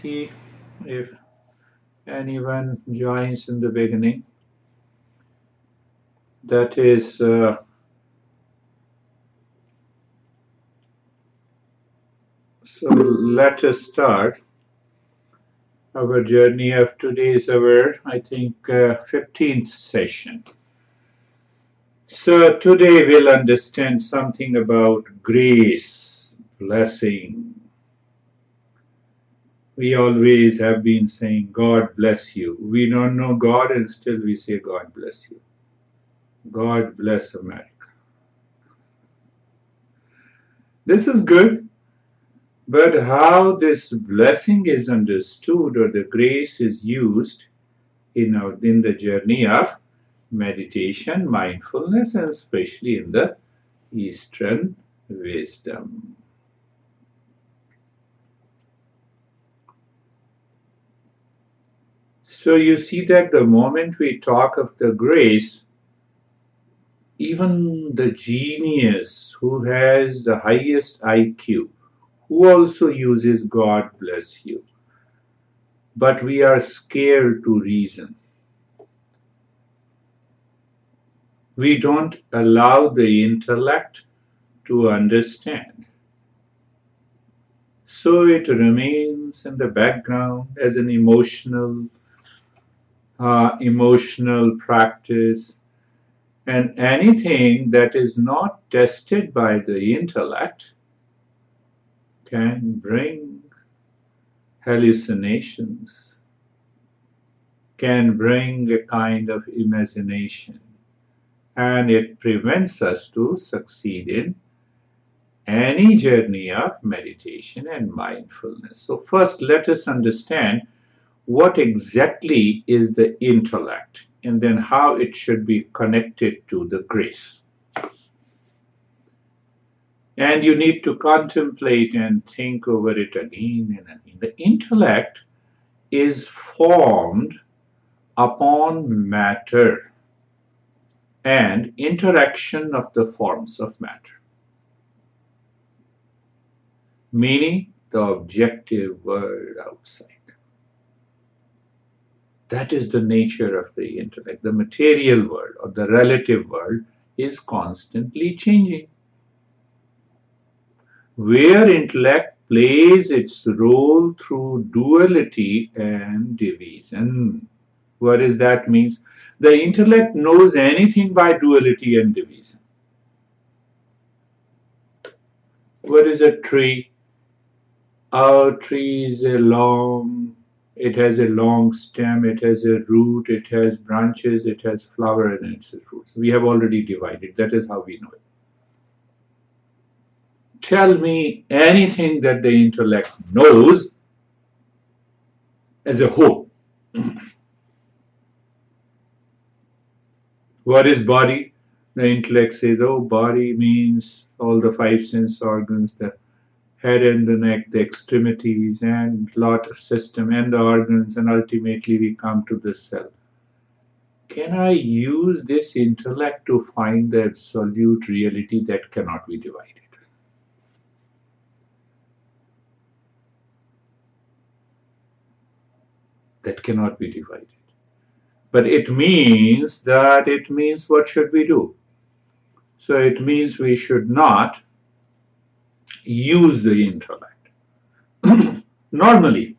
See if anyone joins in the beginning. That is, so let us start our journey of today's our, I think, 15th session. So today we'll understand something about grace, blessing. We always have been saying, God bless you. We don't know God and still we say, God bless you. God bless America. This is good, but how this blessing is understood or the grace is used in the journey of meditation, mindfulness, and especially in the Eastern wisdom. So you see that the moment we talk of the grace, even the genius who has the highest IQ, who also uses God bless you, but we are scared to reason. We don't allow the intellect to understand. So it remains in the background as an emotional practice, and anything that is not tested by the intellect can bring hallucinations, can bring a kind of imagination, and it prevents us to succeed in any journey of meditation and mindfulness. So first let us understand what exactly is the intellect and then how it should be connected to the grace. And you need to contemplate and think over it again and again. The intellect is formed upon matter and interaction of the forms of matter, meaning the objective world outside. That is the nature of the intellect. The material world or the relative world is constantly changing. Where intellect plays its role through duality and division. What does that mean? The intellect knows anything by duality and division. What is a tree? A tree is it has a long stem, it has a root, it has branches, it has flower and its fruits. We have already divided. That is how we know it. Tell me anything that the intellect knows as a whole. What is body? The intellect says, oh, body means all the five sense organs, the head and the neck, the extremities, and lot of system and the organs, and ultimately we come to the cell. Can I use this intellect to find the absolute reality that cannot be divided? That cannot be divided. But it means what should we do? So it means we should not use the intellect. Normally,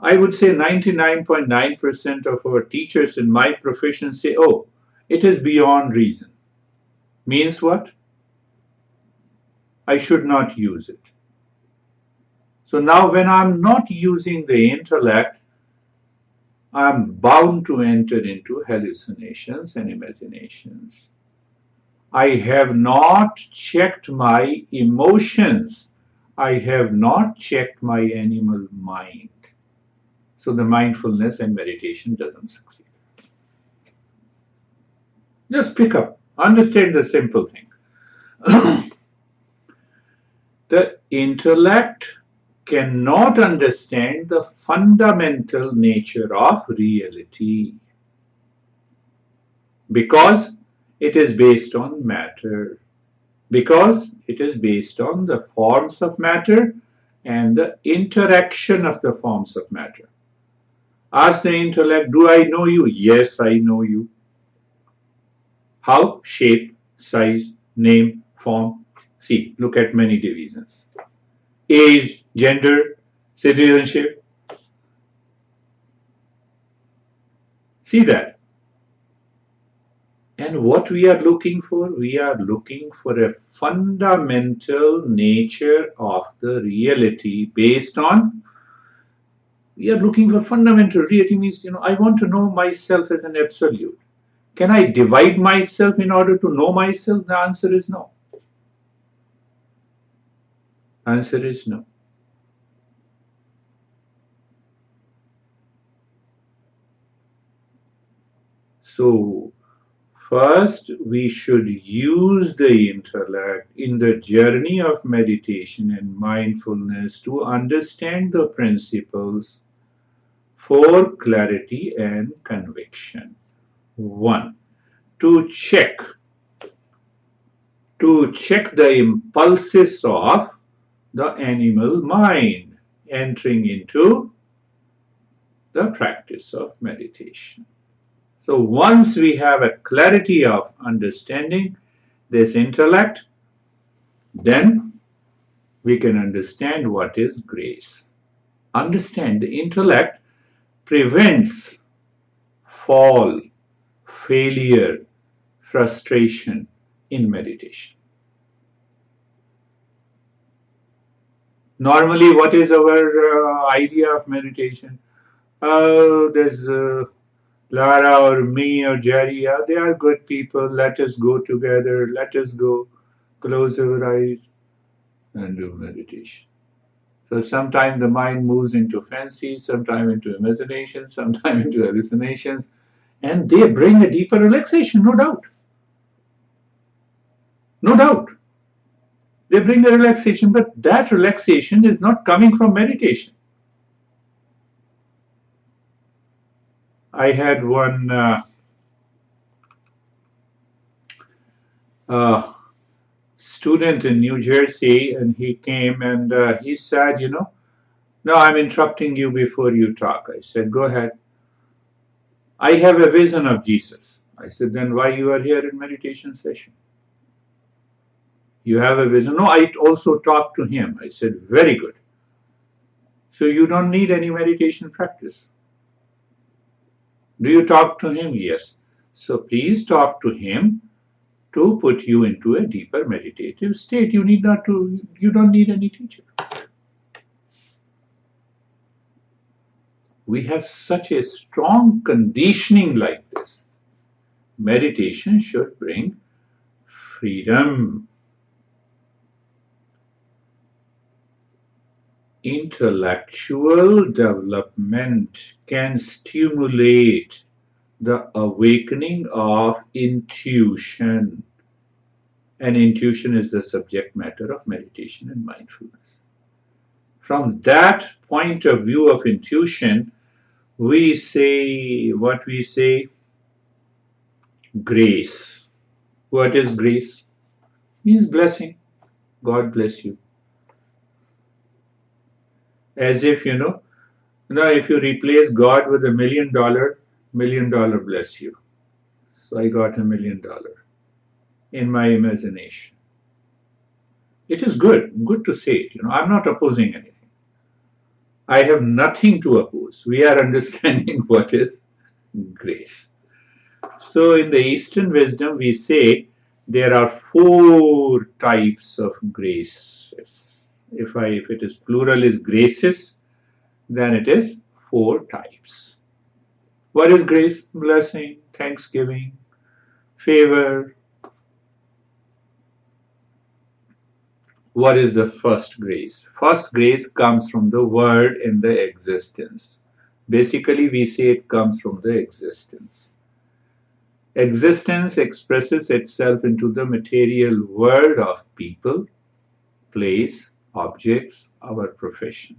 I would say 99.9% of our teachers in my profession say, oh, it is beyond reason. Means what? I should not use it. So now when I'm not using the intellect, I'm bound to enter into hallucinations and imaginations. I have not checked my emotions. I have not checked my animal mind. So the mindfulness and meditation doesn't succeed. Just pick up, understand the simple thing. The intellect cannot understand the fundamental nature of reality because it is based on matter, because it is based on the forms of matter and the interaction of the forms of matter. Ask the intellect, do I know you? Yes, I know you. How? Shape, size, name, form. See, look at many divisions. Age, gender, citizenship. See that. And what we are looking for? We are looking for a fundamental nature of the reality based on, we are looking for fundamental reality means, I want to know myself as an absolute. Can I divide myself in order to know myself? The answer is no. Answer is no. So, first, we should use the intellect in the journey of meditation and mindfulness to understand the principles for clarity and conviction. One, to check the impulses of the animal mind entering into the practice of meditation. So once we have a clarity of understanding this intellect, then we can understand what is grace. Understand the intellect prevents fall, failure, frustration in meditation. Normally, what is our idea of meditation? There's Lara or me or Jerry, they are good people. Let us go together. Let us go close our eyes and do meditation. So sometimes the mind moves into fancy, sometimes into imagination, sometimes into hallucinations, and they bring a deeper relaxation, no doubt. No doubt. They bring a relaxation, but that relaxation is not coming from meditation. I had one student in New Jersey, and he came and he said, no, I'm interrupting you before you talk. I said, go ahead. I have a vision of Jesus. I said, then why you are here in meditation session? You have a vision. No, I also talked to him. I said, very good. So you don't need any meditation practice. Do you talk to him? Yes. So please talk to him to put you into a deeper meditative state. You don't need any teacher. We have such a strong conditioning like this. Meditation should bring freedom. Intellectual development can stimulate the awakening of intuition. And intuition is the subject matter of meditation and mindfulness. From that point of view of intuition, we say grace. What is grace? Means blessing. God bless you. As if, if you replace God with $1 million, $1 million bless you. So I got $1 million in my imagination. It is good to say it. I'm not opposing anything. I have nothing to oppose. We are understanding what is grace. So in the Eastern wisdom, we say there are 4 types of graces. If it is plural is graces, then it is 4 types. What is grace? Blessing, thanksgiving, favor. What is the first grace? First grace comes from the word in the existence. Basically, we say it comes from the existence. Existence expresses itself into the material world of people, place, objects, our profession.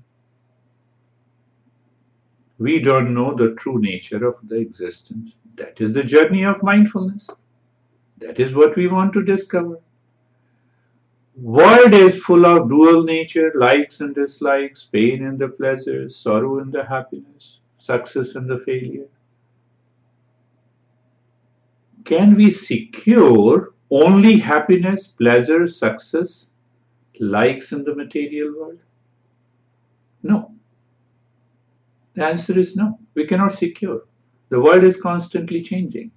We don't know the true nature of the existence. That is the journey of mindfulness. That is what we want to discover. World is full of dual nature, likes and dislikes, pain and the pleasures, sorrow and the happiness, success and the failure. Can we secure only happiness, pleasure, success, likes in the material world? No. The answer is no. We cannot secure. The world is constantly changing.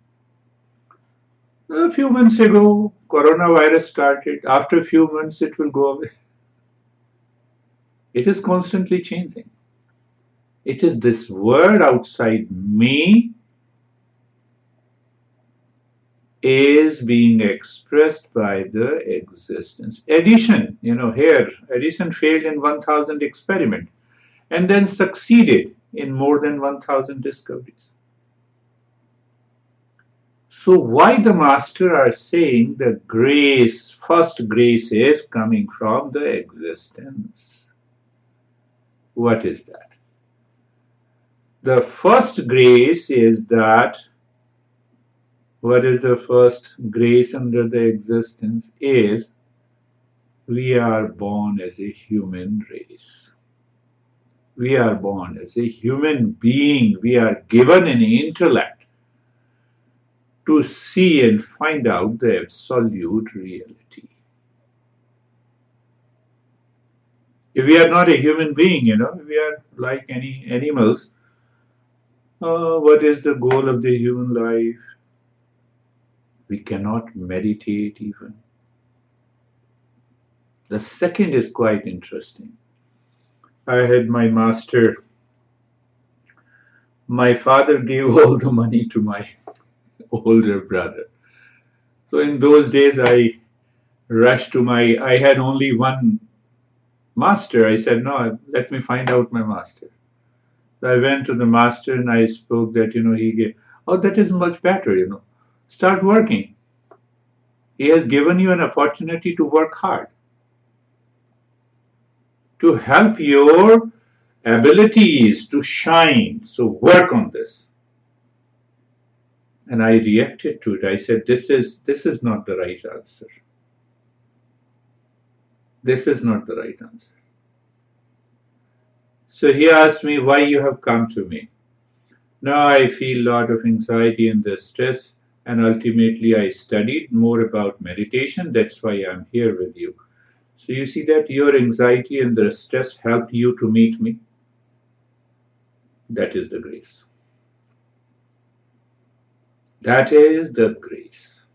A few months ago, coronavirus started. After a few months, it will go away. It is constantly changing. It is this world outside me is being expressed by the existence. Edison, here, Edison failed in 1000 experiment and then succeeded in more than 1000 discoveries. So why the master are saying the grace, first grace is coming from the existence? What is that? The first grace is that, what is the first grace under the existence? Is we are born as a human race. We are born as a human being. We are given an intellect to see and find out the absolute reality. If we are not a human being, we are like any animals. What is the goal of the human life? We cannot meditate even. The second is quite interesting. I had my master. My father gave all the money to my older brother. So in those days, I rushed to I had only one master. I said, no, let me find out my master. So I went to the master and I spoke that, he gave, oh, that is much better, Start working. He has given you an opportunity to work hard, to help your abilities to shine. So work on this. And I reacted to it. I said, this is not the right answer. This is not the right answer. So he asked me, why you have come to me? Now I feel a lot of anxiety and the stress, and ultimately I studied more about meditation. That's why I'm here with you. So you see that your anxiety and the stress helped you to meet me. That is the grace. That is the grace.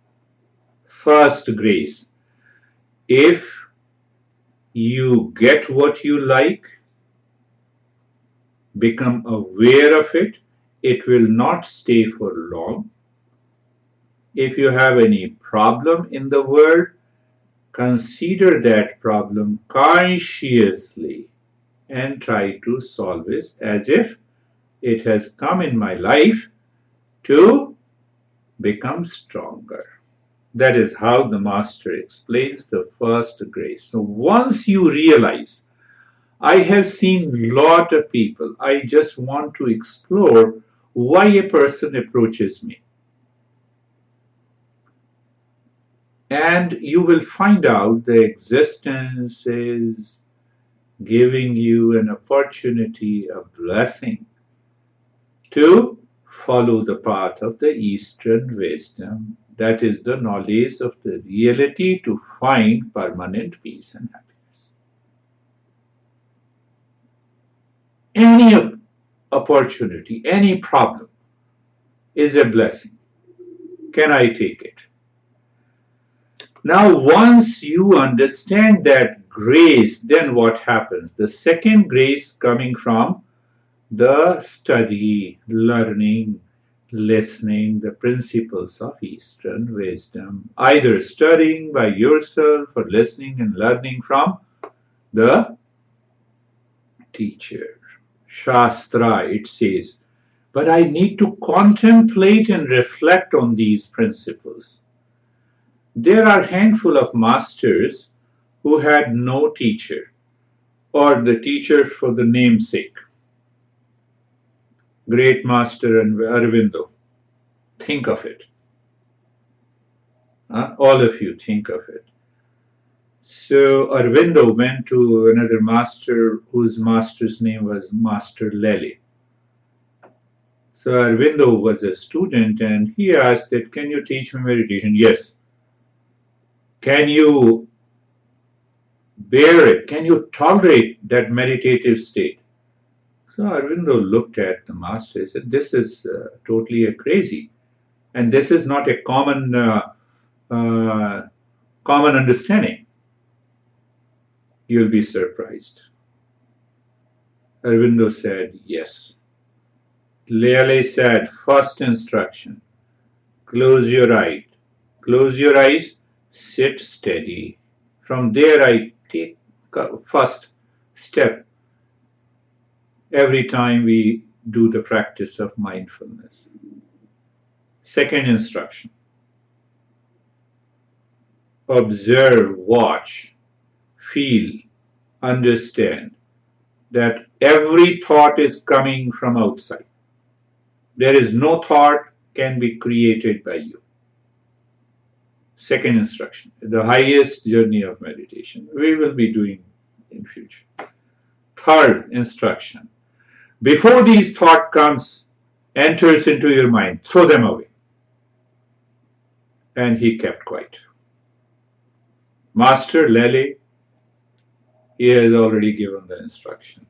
First grace. If you get what you like, become aware of it, it will not stay for long. If you have any problem in the world, consider that problem consciously and try to solve it as if it has come in my life to become stronger. That is how the master explains the first grace. So once you realize, I have seen a lot of people, I just want to explore why a person approaches me. And you will find out the existence is giving you an opportunity, a blessing to follow the path of the Eastern wisdom. That is the knowledge of the reality to find permanent peace and happiness. Any opportunity, any problem is a blessing. Can I take it? Now, once you understand that grace, then what happens? The second grace coming from the study, learning, listening, the principles of Eastern wisdom, either studying by yourself or listening and learning from the teacher. Shastra, it says, but I need to contemplate and reflect on these principles. There are a handful of masters who had no teacher, or the teacher for the namesake. Great master and Aurobindo. Think of it. All of you think of it. So Aurobindo went to another master whose master's name was Master Lele. So Aurobindo was a student and he asked that, can you teach me meditation? Yes. Can you bear it? Can you tolerate that meditative state? So Aurobindo looked at the master and said, this is totally a crazy. And this is not a uh, common understanding. You'll be surprised. Aurobindo said, yes. Lele said, first instruction, close your eyes. Close your eyes, sit steady. From there I take first step every time we do the practice of mindfulness. Second instruction, observe, watch, feel, understand that every thought is coming from outside. There is no thought can be created by you. Second instruction, the highest journey of meditation we will be doing in future. Third instruction, before these thought enters into your mind, throw them away. And he kept quiet. Master Lele, he has already given the instruction.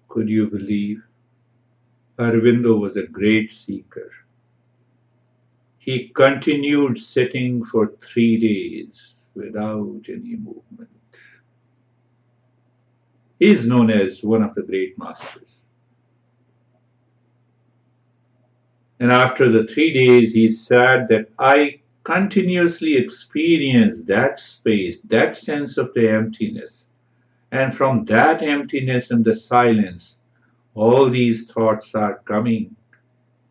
Could you believe? Aurobindo was a great seeker. He continued sitting for 3 days without any movement. He is known as one of the great masters. And after the 3 days, he said that I continuously experienced that space, that sense of the emptiness. And from that emptiness and the silence, all these thoughts are coming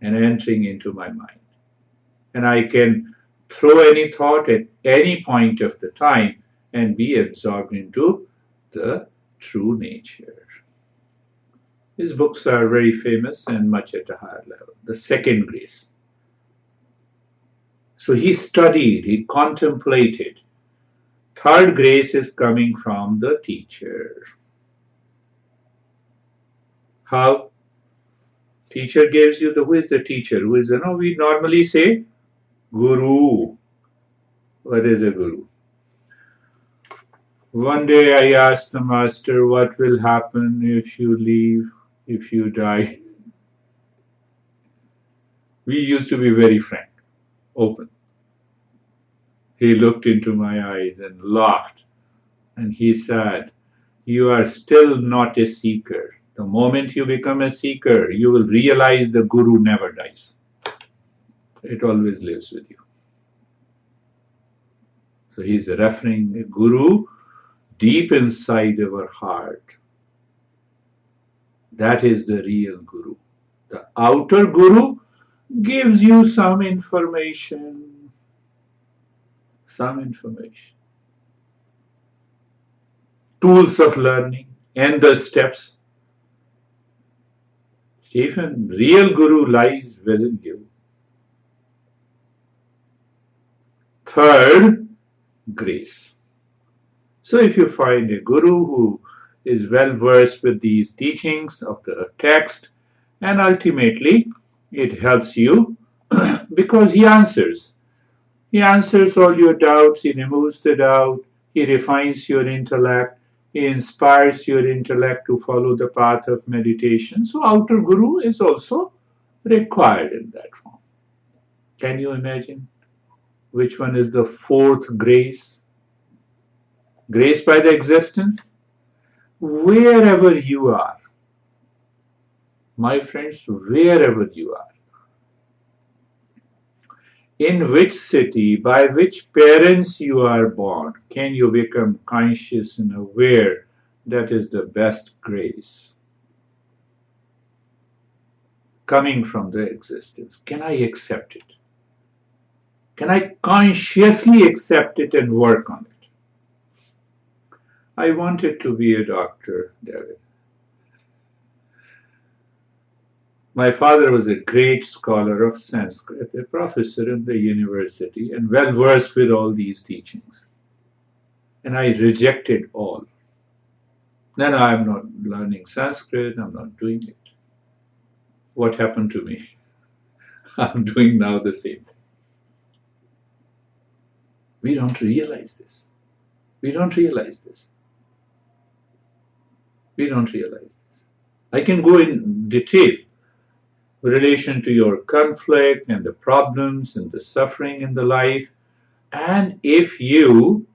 and entering into my mind. And I can throw any thought at any point of the time and be absorbed into the true nature. His books are very famous and much at a higher level. The second grace. So he studied, he contemplated. Third grace is coming from the teacher. How? Teacher gives you who is the teacher? Who is we normally say Guru. What is a guru? One day I asked the master, what will happen if you leave, if you die? We used to be very frank, open. He looked into my eyes and laughed. And he said, you are still not a seeker. The moment you become a seeker, you will realize the guru never dies. It always lives with you. So he's referring a guru deep inside our heart. That is the real guru. The outer guru gives you some information. Tools of learning and the steps. Stephen, real guru lies within you. Third, grace. So if you find a guru who is well versed with these teachings of the text, and ultimately it helps you because he answers. He answers all your doubts, he removes the doubt, he refines your intellect, he inspires your intellect to follow the path of meditation. So outer guru is also required in that form. Can you imagine which one is the fourth grace? Grace by the existence? Wherever you are, my friends, wherever you are, in which city, by which parents you are born, can you become conscious and aware that is the best grace coming from the existence? Can I accept it? Can I consciously accept it and work on it? I wanted to be a doctor, David. My father was a great scholar of Sanskrit, a professor in the university, and well versed with all these teachings. and I rejected all. No, I'm not learning Sanskrit, I'm not doing it. What happened to me? I'm doing now the same thing. We don't realize this. We don't realize this. We don't realize this. I can go in detail in relation to your conflict and the problems and the suffering in the life. And if you,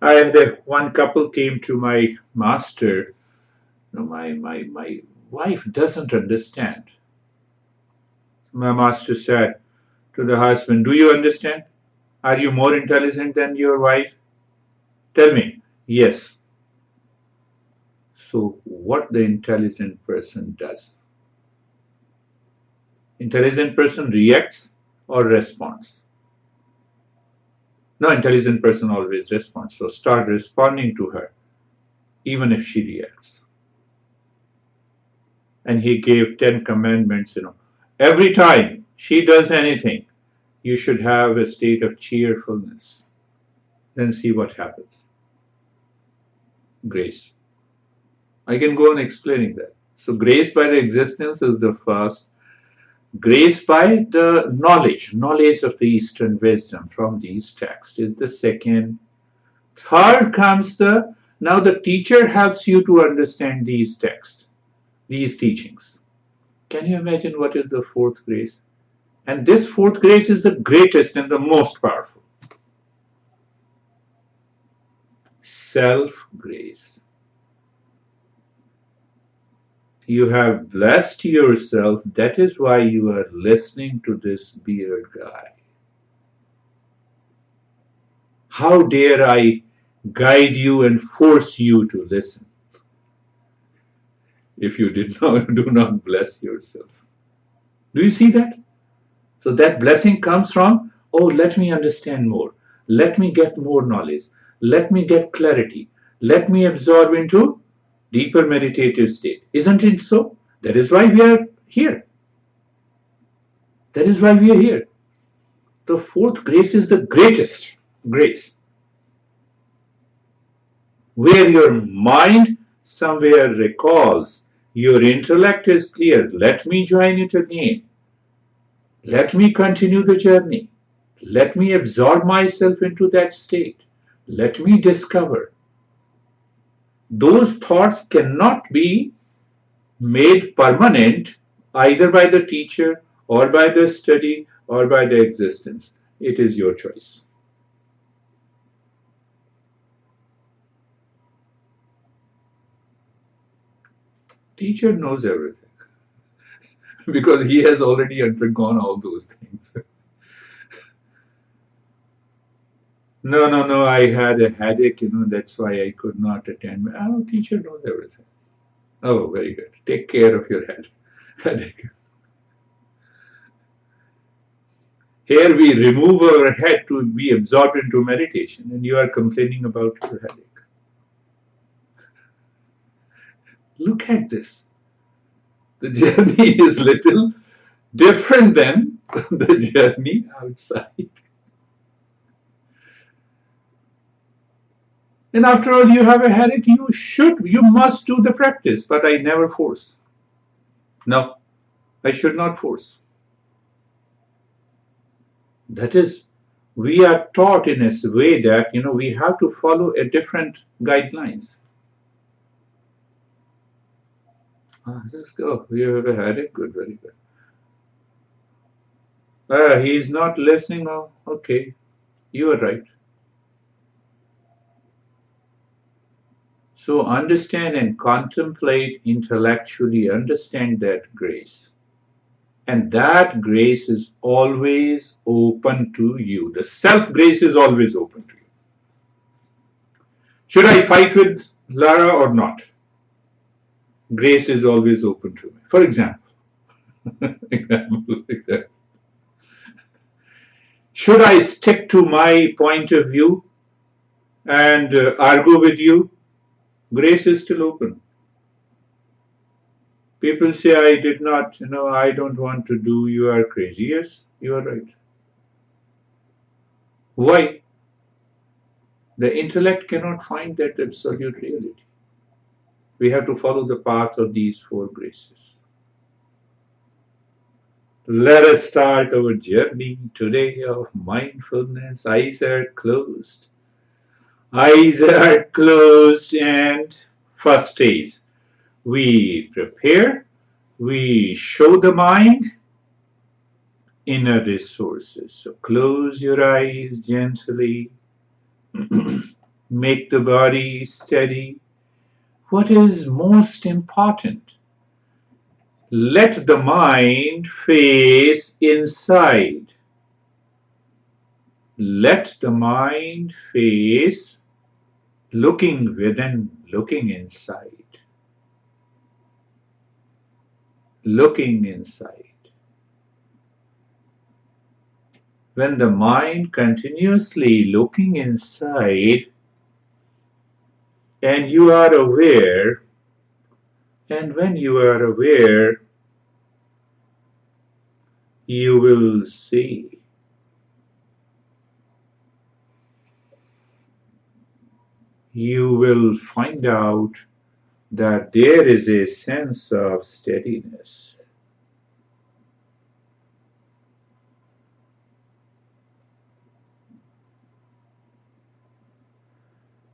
I had one couple came to my master, my wife doesn't understand. My master said to the husband, do you understand? Are you more intelligent than your wife? Tell me. Yes. So what the intelligent person does? Intelligent person reacts or responds? No, intelligent person always responds. So start responding to her, even if she reacts. And he gave 10 commandments, Every time she does anything, you should have a state of cheerfulness. Then see what happens. Grace. I can go on explaining that. So grace by the existence is the first. Grace by the knowledge of the Eastern wisdom from these texts is the second. Third comes now the teacher helps you to understand these texts, these teachings. Can you imagine what is the fourth grace? And this fourth grace is the greatest and the most powerful. Self-grace. You have blessed yourself. That is why you are listening to this beard guy. How dare I guide you and force you to listen if you do not bless yourself? Do you see that? So that blessing comes from, let me understand more. Let me get more knowledge. Let me get clarity. Let me absorb into deeper meditative state. Isn't it so? That is why we are here. That is why we are here. The fourth grace is the greatest grace. Where your mind somewhere recalls, your intellect is clear. Let me join it again. Let me continue the journey. Let me absorb myself into that state. Let me discover. Those thoughts cannot be made permanent either by the teacher or by the study or by the existence. It is your choice. Teacher knows everything because he has already undergone all those things. No, I had a headache, that's why I could not attend. Teacher knows everything. Oh, very good. Take care of your headache. Here we remove our head to be absorbed into meditation, and you are complaining about your headache. Look at this. The journey is little different than the journey outside. And after all, you have a headache, you must do the practice, but I never force. No, I should not force. That is, we are taught in a way that, we have to follow a different guidelines. Let's go. You have a headache? Good, very good. He's not listening. Oh, okay. You are right. So understand and contemplate intellectually, understand that grace. And that grace is always open to you. The self-grace is always open to you. Should I fight with Lara or not? Grace is always open to me. For example. Should I stick to my point of view and argue with you? Grace is still open. People say, I did not, I don't want to do, you are crazy. Yes, you are right. Why? The intellect cannot find that absolute reality. We have to follow the path of these four graces. Let us start our journey today of mindfulness. Eyes are closed. Eyes are closed, and first is we prepare, we show the mind inner resources. So close your eyes gently, make the body steady. What is most important? Let the mind face inside. Let the mind face looking within, looking inside. Looking inside. When the mind continuously looking inside and you are aware, and when you are aware, you will see. You will find out that there is a sense of steadiness.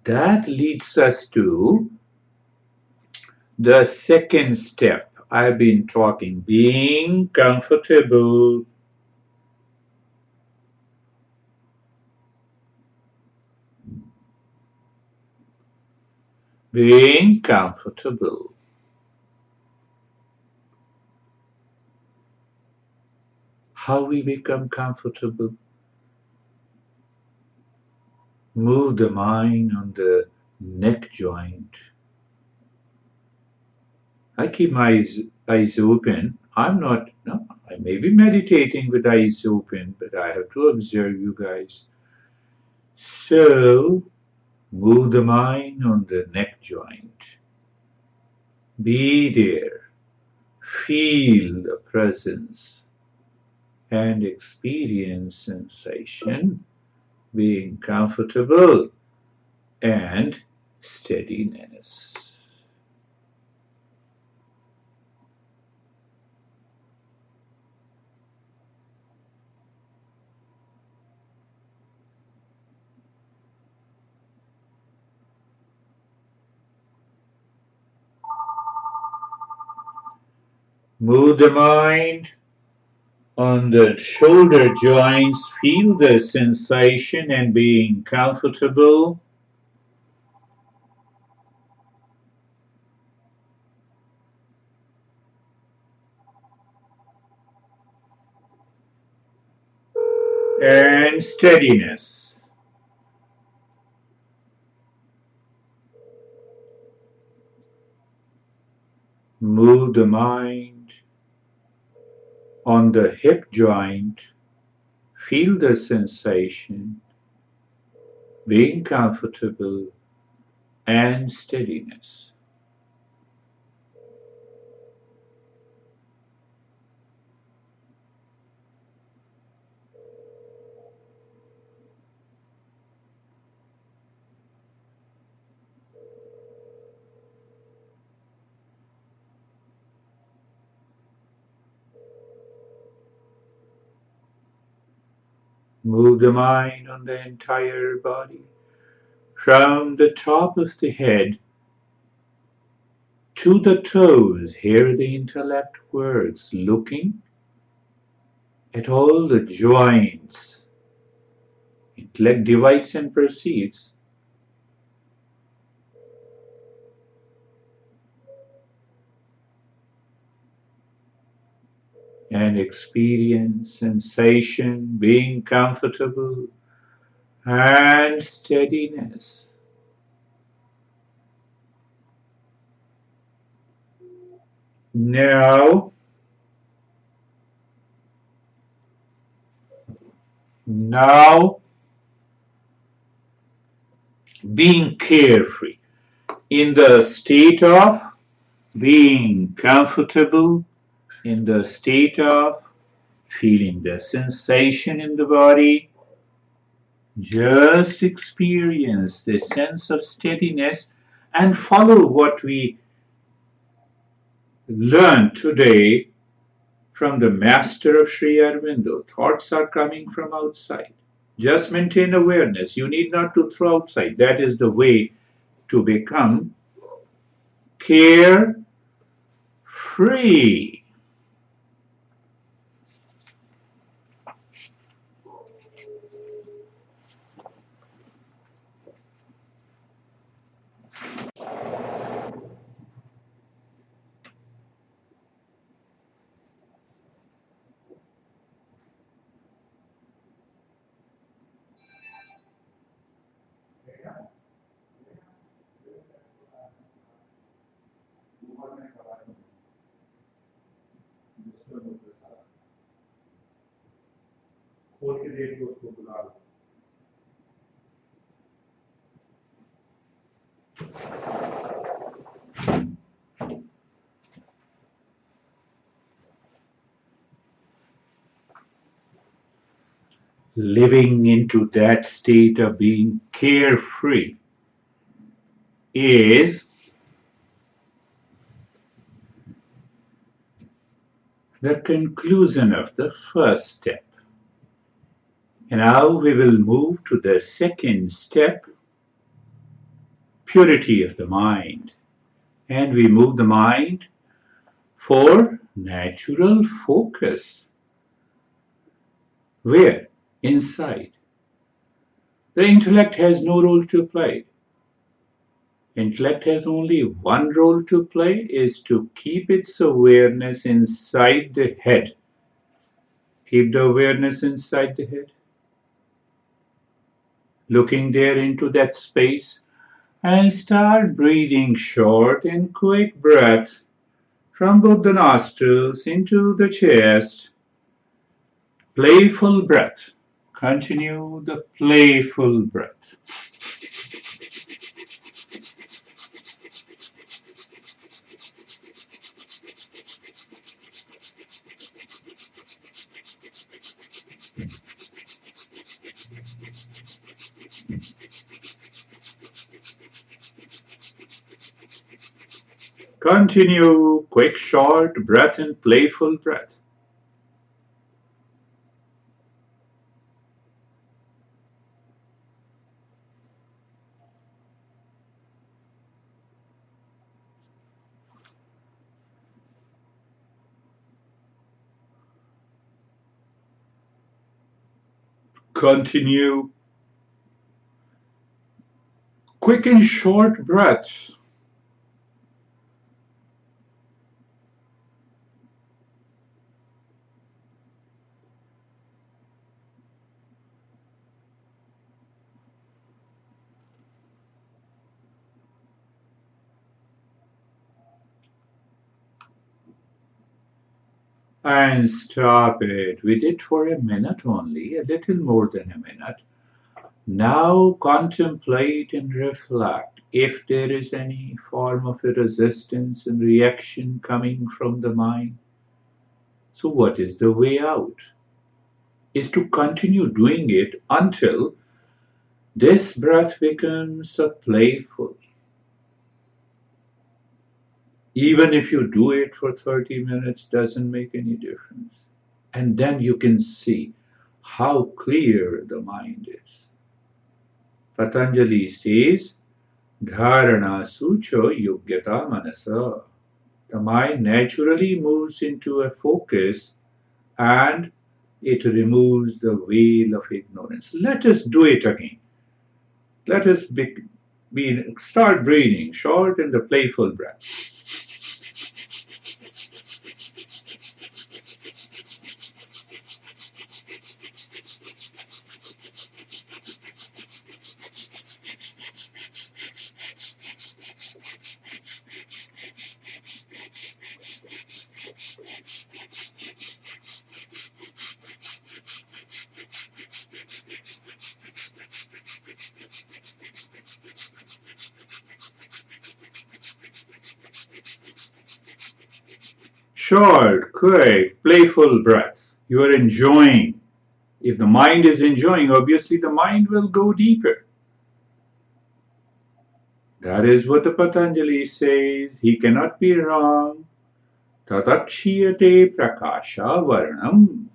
That leads us to the second step I've been talking, being comfortable. Being comfortable. How we become comfortable? Move the mind on the neck joint. I keep my eyes open. I may be meditating with eyes open, but I have to observe you guys. So, move the mind on the neck joint. Be there. Feel the presence and experience sensation, being comfortable and steadiness. Move the mind on the shoulder joints, feel the sensation and being comfortable. And steadiness. Move the mind on the hip joint, feel the sensation, being comfortable and steadiness. Move the mind on the entire body, from the top of the head to the toes. Here the intellect works, looking at all the joints. Intellect divides and perceives. And experience sensation, being comfortable and steadiness. Now, being carefree in the state of being comfortable, in the state of feeling the sensation in the body, Just experience the sense of steadiness and follow what we learned today from the master of Sri Aurobindo. Thoughts are coming from outside. Just maintain awareness. You need not to throw outside. That is the way to become carefree. Living into that state of being carefree is the conclusion of the first step. And now we will move to the second step, purity of the mind. And we move the mind for natural focus. Where? Inside. The intellect has no role to play. Intellect has only one role to play, is to keep its awareness inside the head. Keep the awareness inside the head. Looking there into that space and start breathing short and quick breath from both the nostrils into the chest. Playful breath. Continue the playful breath. Continue quick, short breath and playful breath. Continue quick and short breaths. And stop it. We did for a minute only, a little more than a minute. Now contemplate and reflect if there is any form of a resistance and reaction coming from the mind. So, what is the way out? Is to continue doing it until this breath becomes a playful. Even if you do it for 30 minutes, doesn't make any difference. And then you can see how clear the mind is. Patanjali says, Dharana sucho yogyata manasa. The mind naturally moves into a focus and it removes the veil of ignorance. Let us do it again. Let us start breathing short and the playful breath. Short, quick, playful breath. You are enjoying If the mind is enjoying, obviously the mind will go deeper. That is what the Patanjali says. He cannot be wrong. Tatakshiyate prakasha varnam.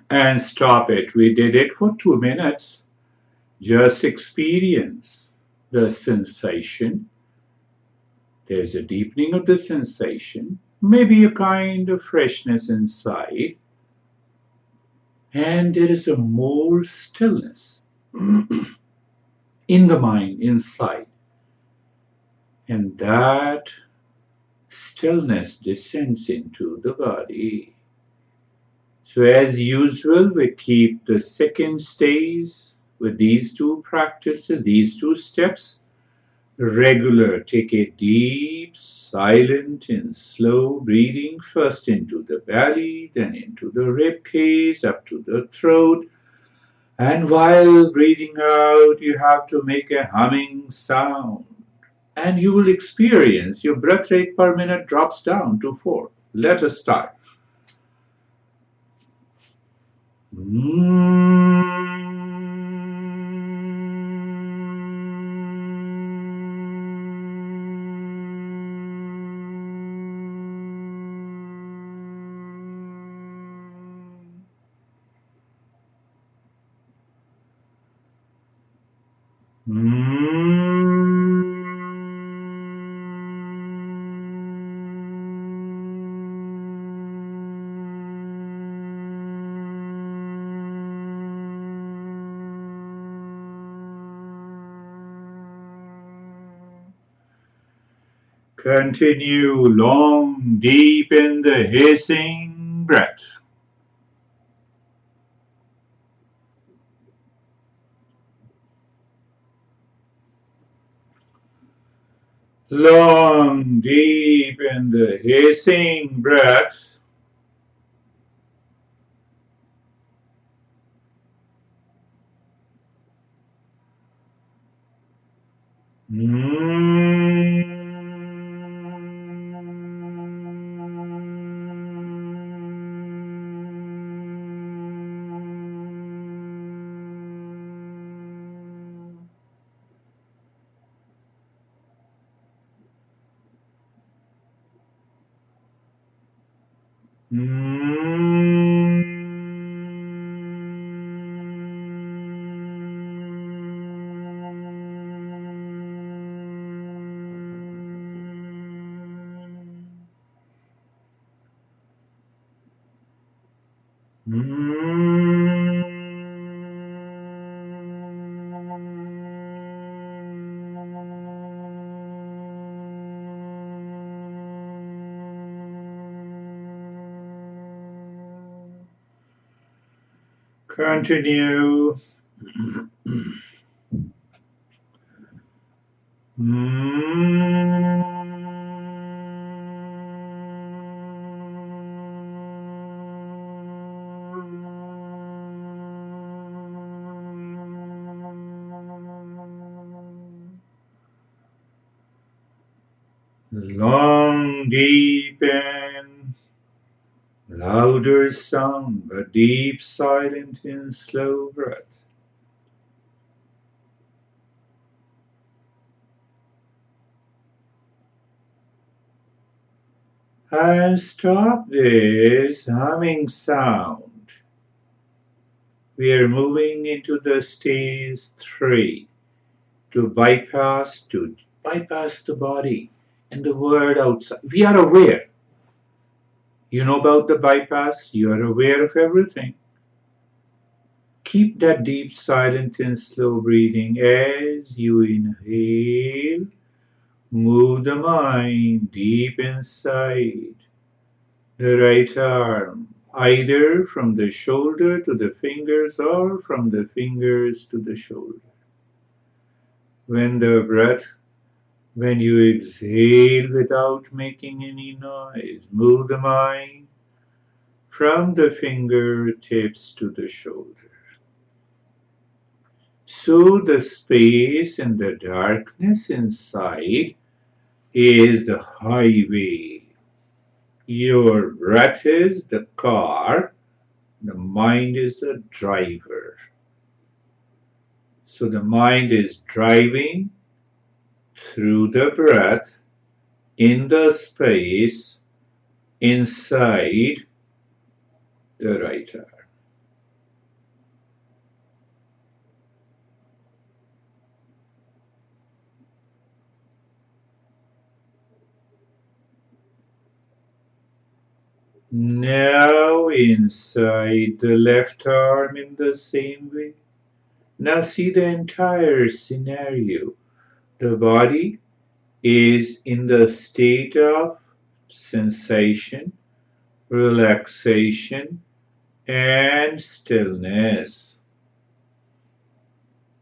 And stop it. We did it for 2 minutes. Just experience the sensation. There's a deepening of the sensation, maybe a kind of freshness inside, and there is a more stillness in the mind inside. And that stillness descends into the body. So as usual, we keep the second stage with these two practices, these two steps, regular. Take a deep, silent and slow breathing, first into the belly, then into the rib cage, up to the throat. And while breathing out, you have to make a humming sound. And you will experience your breath rate per minute drops down to 4. Let us start. Continue long, deep in the hissing breath. Long, deep in the hissing breath. Continue. Long, deep and louder sound, but deep, silent and slow breath. And stop this humming sound. We are moving into the stage 3 to bypass the body and the world outside. We are aware. You know about the bypass, you are aware of everything. Keep that deep, silent, and slow breathing as you inhale. Move the mind deep inside the right arm, either from the shoulder to the fingers or from the fingers to the shoulder. When the breath, when you exhale without making any noise, move the mind from the fingertips to the shoulder. So the space and the darkness inside is the highway. Your breath is the car, the mind is the driver. So the mind is driving through the breath in the space inside the right arm. Now inside the left arm in the same way. Now see the entire scenario. The body is in the state of sensation, relaxation, and stillness.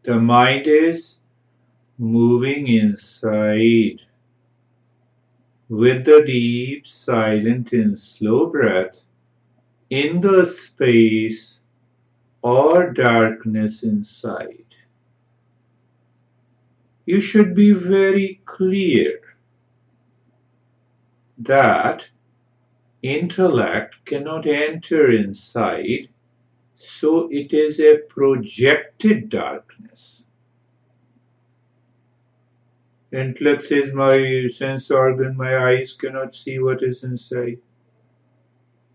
The mind is moving inside with the deep, silent, and slow breath in the space or darkness inside. You should be very clear that intellect cannot enter inside, so it is a projected darkness. Intellect says my sense organ, my eyes cannot see what is inside.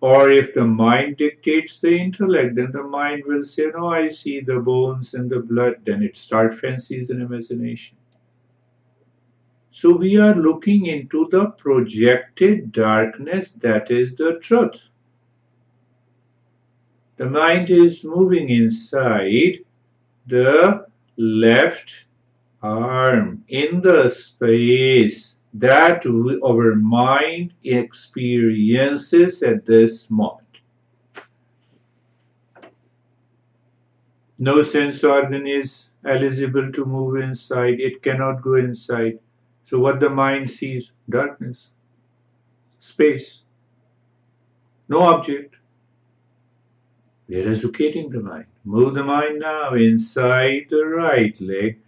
Or if the mind dictates the intellect, then the mind will say, no, I see the bones and the blood. Then it starts fancies and imagination. So we are looking into the projected darkness that is the truth. The mind is moving inside the left arm in the space that our mind experiences at this moment. No sense organ is eligible to move inside. It cannot go inside. So what the mind sees? Darkness, space, no object. We are educating the mind. Move the mind now inside the right leg,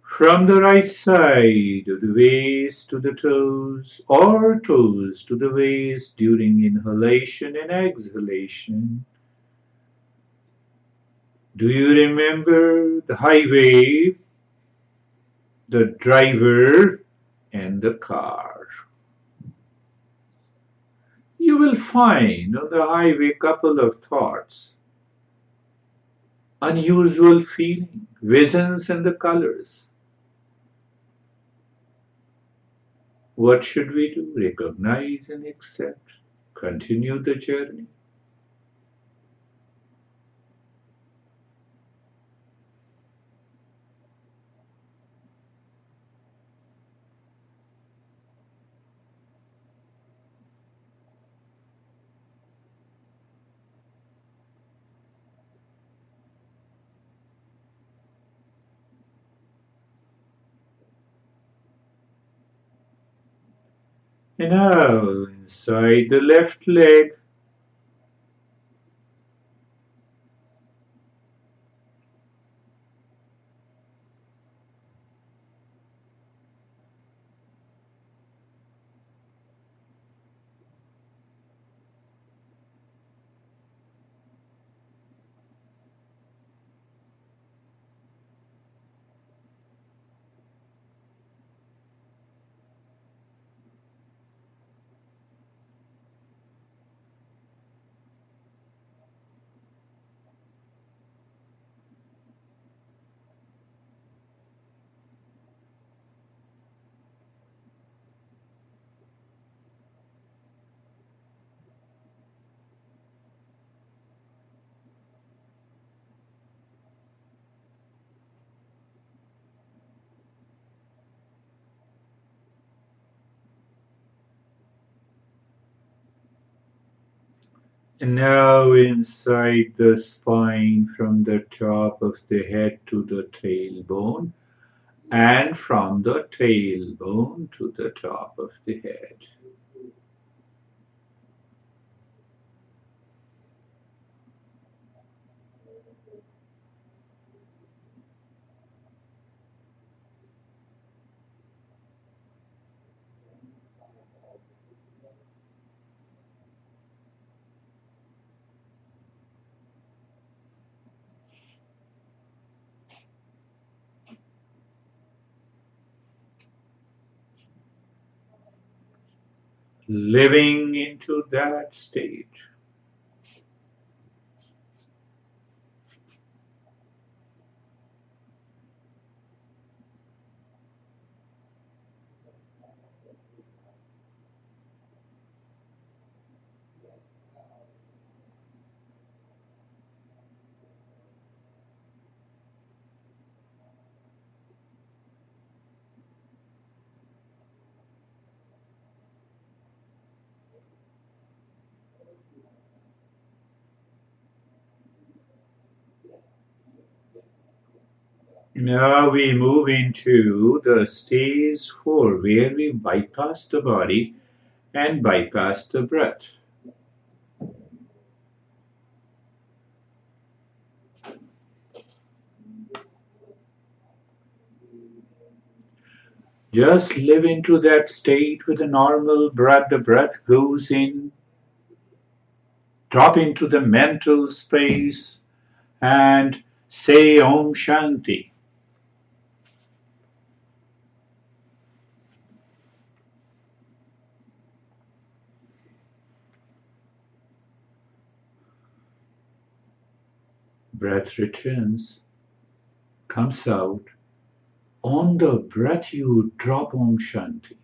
from the right side of the waist to the toes, or toes to the waist during inhalation and exhalation. Do you remember the highway, the driver, and the car? You will find on the highway a couple of thoughts, unusual feeling, visions and the colors. What should we do? Recognize and accept. Continue the journey. And now inside the left leg. And now inside the spine from the top of the head to the tailbone and from the tailbone to the top of the head. Living into that state. Now we move into the stage 4 where we bypass the body and bypass the breath. Just live into that state with a normal breath. The breath goes in, drop into the mental space and say Om Shanti. Breath returns, comes out. On the breath, you drop Om Shanti.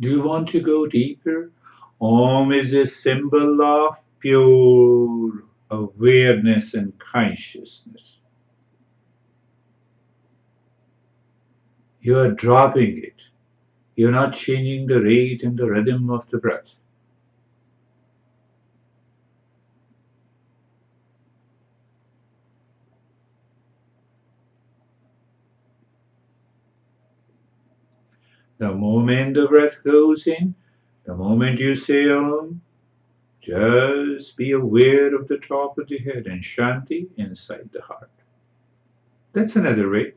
Do you want to go deeper? Om is a symbol of pure awareness and consciousness. You are dropping it. You're not changing the rate and the rhythm of the breath. The moment the breath goes in, the moment you say Om, just be aware of the top of the head and Shanti inside the heart. That's another way.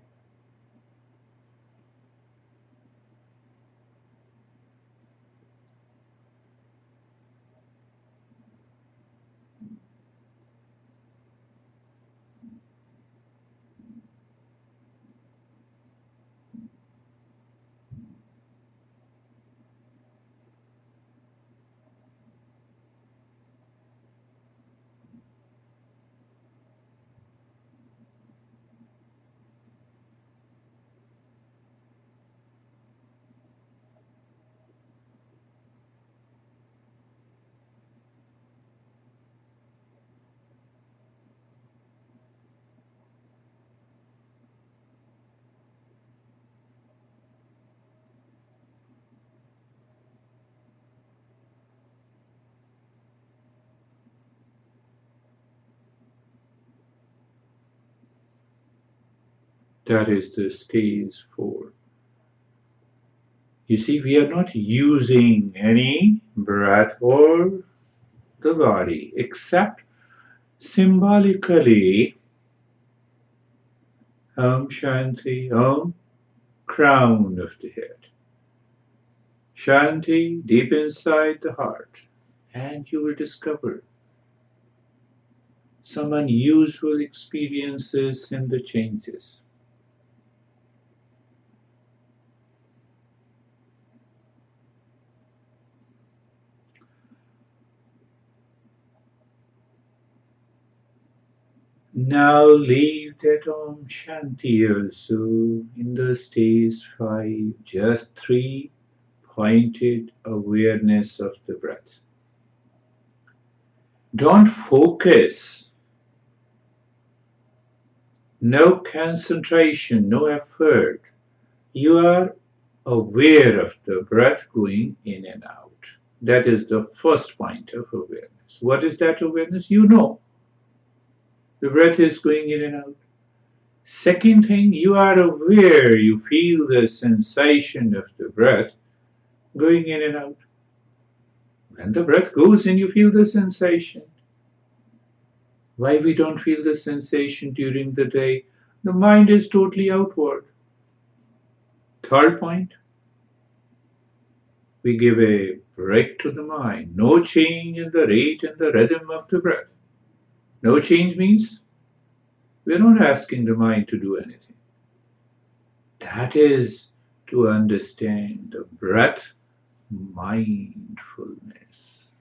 That is the stage 4. You see, we are not using any breath or the body except symbolically Om Shanti, Om, crown of the head. Shanti, deep inside the heart. And you will discover some unusual experiences in the changes. Now leave that Om Shanti also in the stage 5, just 3 pointed awareness of the breath. Don't focus. No concentration, no effort. You are aware of the breath going in and out. That is the first point of awareness. What is that awareness? You know the breath is going in and out. Second thing, you are aware, you feel the sensation of the breath going in and out. When the breath goes in, you feel the sensation. Why we don't feel the sensation during the day? The mind is totally outward. Third point, we give a break to the mind. No change in the rate and the rhythm of the breath. No change means we're not asking the mind to do anything. That is to understand the breath mindfulness.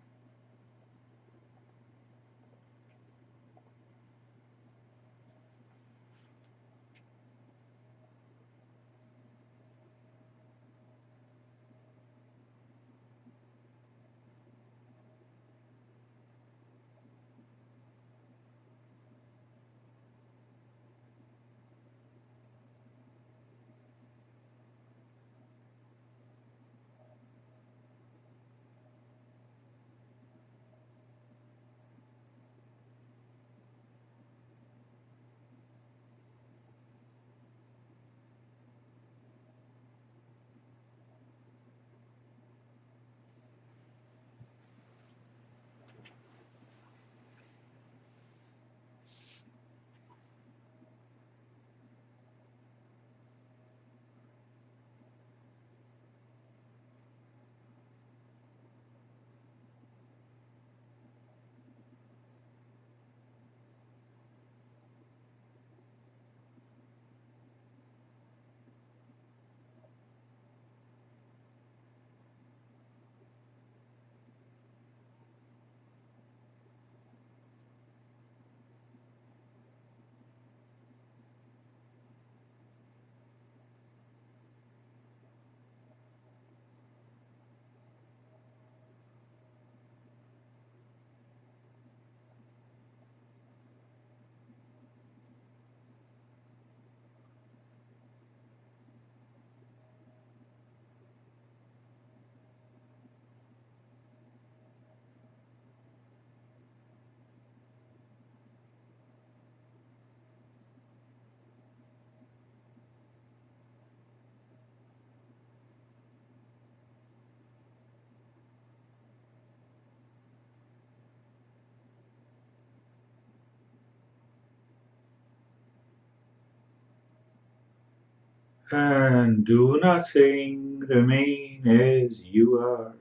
And do nothing, remain as you are.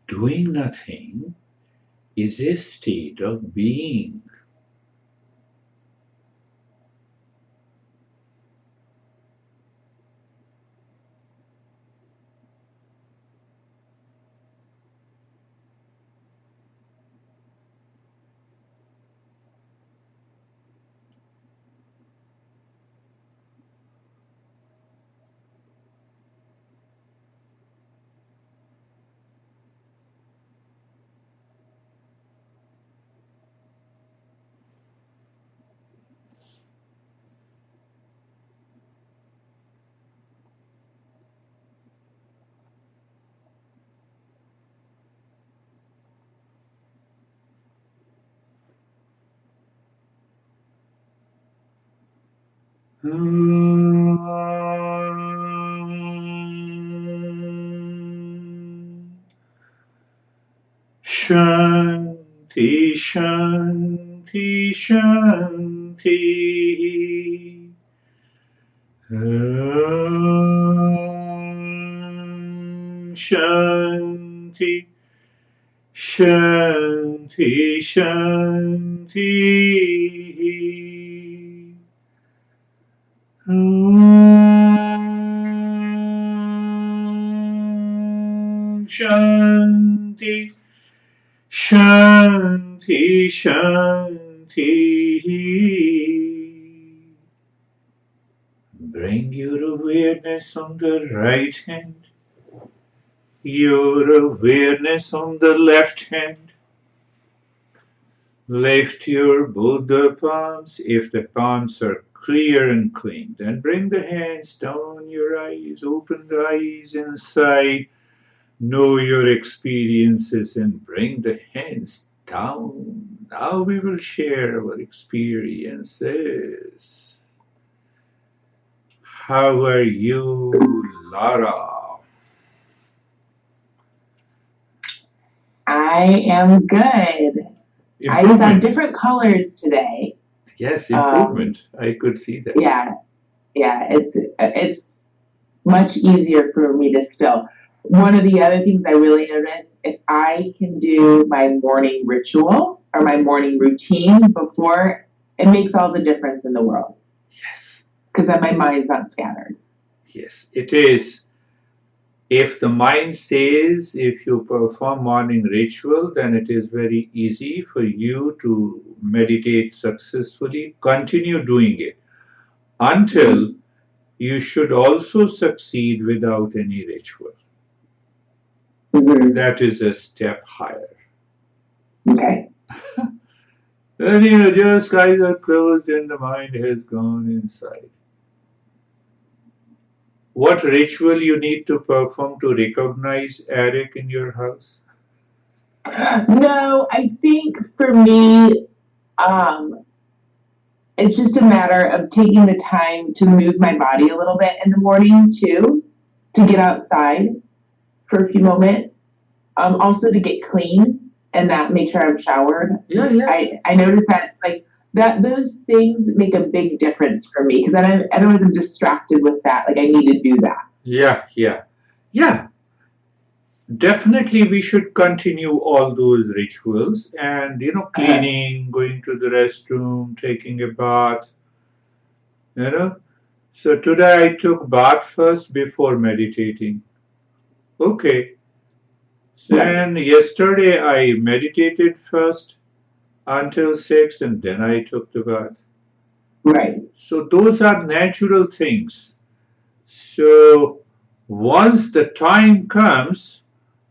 Doing nothing is a state of being. Shanti, Shanti, Shanti. Shanti, Shanti, Shanti. Shanti, Shanti, Shanti. Bring your awareness on the right hand, your awareness on the left hand. Lift your both the palms if the palms are clear and clean. Then bring the hands down your eyes, open the eyes inside, know your experiences, and bring the hands down. Now we will share our experiences. How are you, Lara? I am good. I saw different colors today. Yes, improvement. I could see that. Yeah, it's much easier for me to still. One of the other things I really notice, if I can do my morning ritual or my morning routine before, it makes all the difference in the world. Yes. Because then my mind's not scattered. Yes, it is. If the mind says if you perform morning ritual, then it is very easy for you to meditate successfully. Continue doing it until you should also succeed without any ritual. Mm-hmm. That is a step higher. Okay. Then just eyes are closed and the mind has gone inside. What ritual you need to perform to recognize Eric in your house? No, I think for me, it's just a matter of taking the time to move my body a little bit in the morning too, to get outside for a few moments. Also to get clean and that make sure I'm showered. Yeah. I noticed that those things make a big difference for me because otherwise I'm distracted with that. Like I need to do that. Yeah. Definitely we should continue all those rituals and cleaning, going to the restroom, taking a bath. So today I took bath first before meditating. Okay. Then yesterday I meditated first until 6 and then I took the bath. Right. So those are natural things. So once the time comes,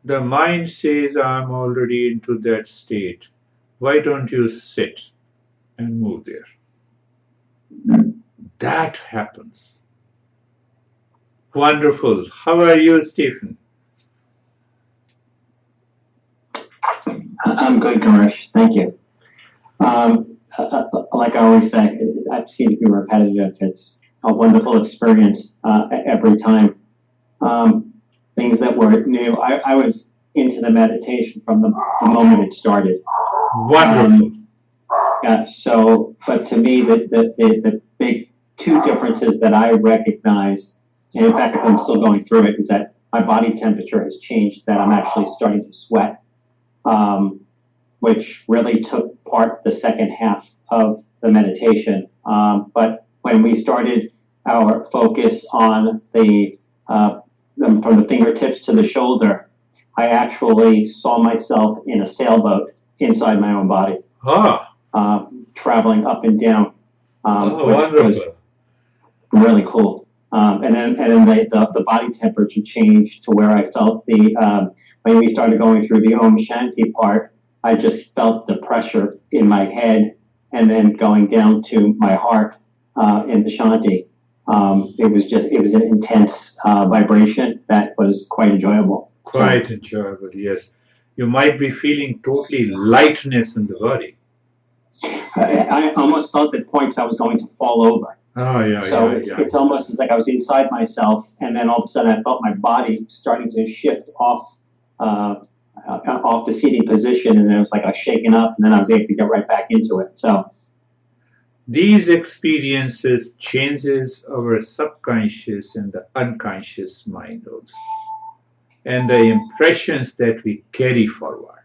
the mind says, I'm already into that state. Why don't you sit and move there? That happens. Wonderful. How are you, Stephen? I'm good, Girish. Thank you. Like I always say, I seem to be repetitive. It's a wonderful experience every time. Things that were new. I was into the meditation from the moment it started. Wonderful. But to me, the big two differences that I recognized, and in fact, I'm still going through it, is that my body temperature has changed, that I'm actually starting to sweat, which really took part the second half of the meditation. But when we started our focus on from the fingertips to the shoulder, I actually saw myself in a sailboat inside my own body, traveling up and down, which was really cool. And then the body temperature changed to where I felt when we started going through the Om Shanti part, I just felt the pressure in my head and then going down to my heart in the Shanti. It was an intense vibration that was quite enjoyable. Quite enjoyable, yes. You might be feeling totally lightness in the body. I almost felt at points I was going to fall over. It's almost as like I was inside myself, and then all of a sudden I felt my body starting to shift off the seating position, and then it was like I was shaken up, and then I was able to get right back into it. So these experiences changes our subconscious and the unconscious mind also, and the impressions that we carry forward.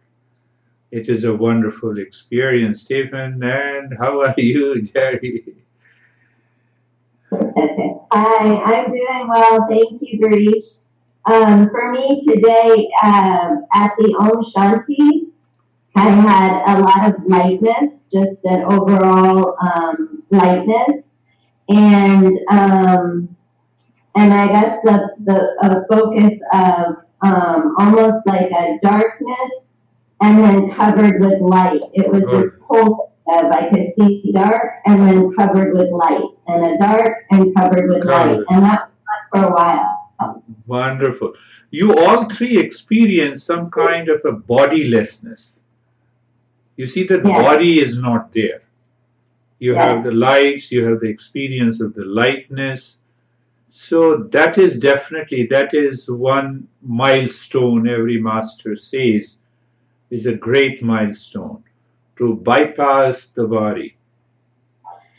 It is a wonderful experience, Stephen. And how are you, Jerry? Hi, I'm doing well. Thank you, Girish. For me today, at the Om Shanti, I had a lot of lightness, just an overall lightness, and I guess the focus of almost like a darkness and then covered with light. It was this I could see dark and then covered with light, and a dark and covered with light, and that went for a while. Wonderful. You all three experience some kind of a bodilessness. You see that Yes. body is not there. You Yes. have the lights, you have the experience of the lightness. So that is definitely, that is one milestone every master says is a great milestone, to bypass the body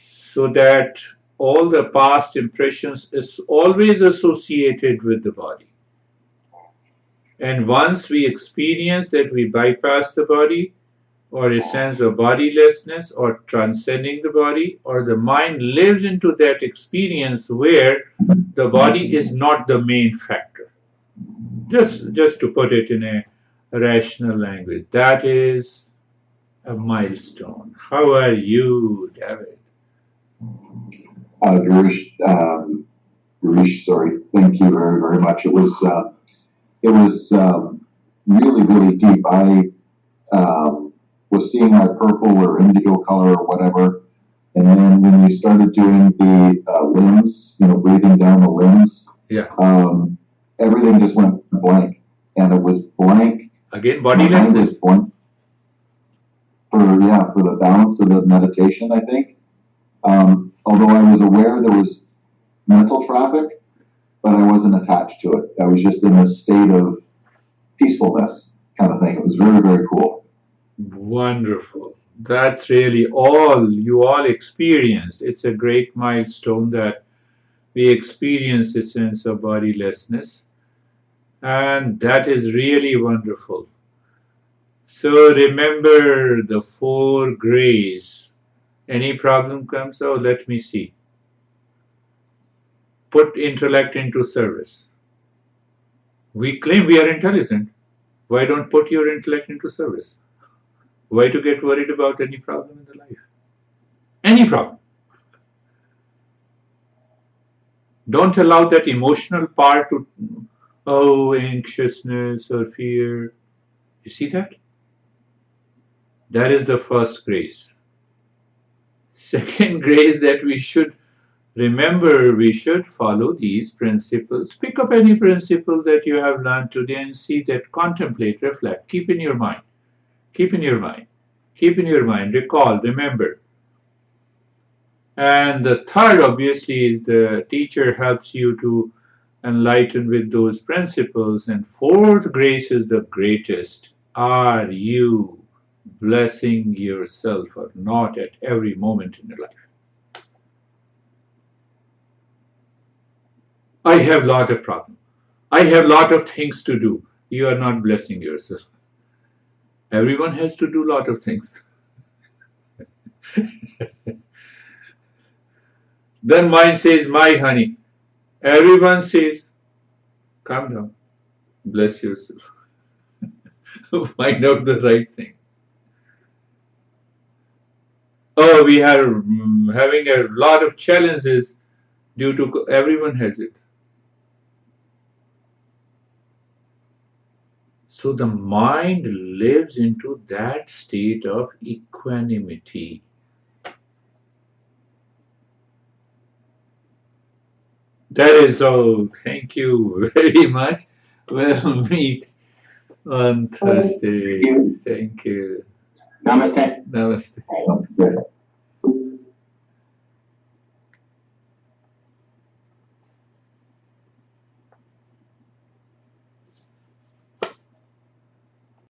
so that all the past impressions is always associated with the body. And once we experience that we bypass the body, or a sense of bodilessness, or transcending the body, or the mind lives into that experience where the body is not the main factor. Just to put it in a rational language, that is a milestone. How are you, David? Girish, sorry. Thank you very, very much. It was really, really deep. I was seeing my purple or indigo color or whatever, and then when you started doing the limbs, breathing down the limbs, Yeah. Everything just went blank, and it was blank. Again, bodilessness. For the balance of the meditation, I think. Although I was aware there was mental traffic, but I wasn't attached to it. I was just in this state of peacefulness kind of thing. It was very, very cool. Wonderful. That's really all you all experienced. It's a great milestone that we experience a sense of bodilessness, and that is really wonderful. So remember the 4 grays. Any problem comes, oh, let me see. Put intellect into service. We claim we are intelligent. Why don't put your intellect into service? Why to get worried about any problem in the life? Any problem. Don't allow that emotional part to, anxiousness or fear. You see that? That is the first grace. Second grace that we should remember, we should follow these principles. Pick up any principle that you have learned today and see that, contemplate, reflect, keep in your mind. Keep in your mind. Keep in your mind. Recall, remember. And the third, obviously, is the teacher helps you to enlighten with those principles. And fourth grace is the greatest. Are you blessing yourself or not at every moment in your life? I have lot of problems. I have lot of things to do. You are not blessing yourself. Everyone has to do lot of things. Then mind says, my honey. Everyone says, calm down. Bless yourself. Find out the right thing. Oh, we are having a lot of challenges due to, everyone has it. So the mind lives into that state of equanimity. That is all. Thank you very much. We'll meet on Thursday. Thank you. Thank you. Namaste. Namaste.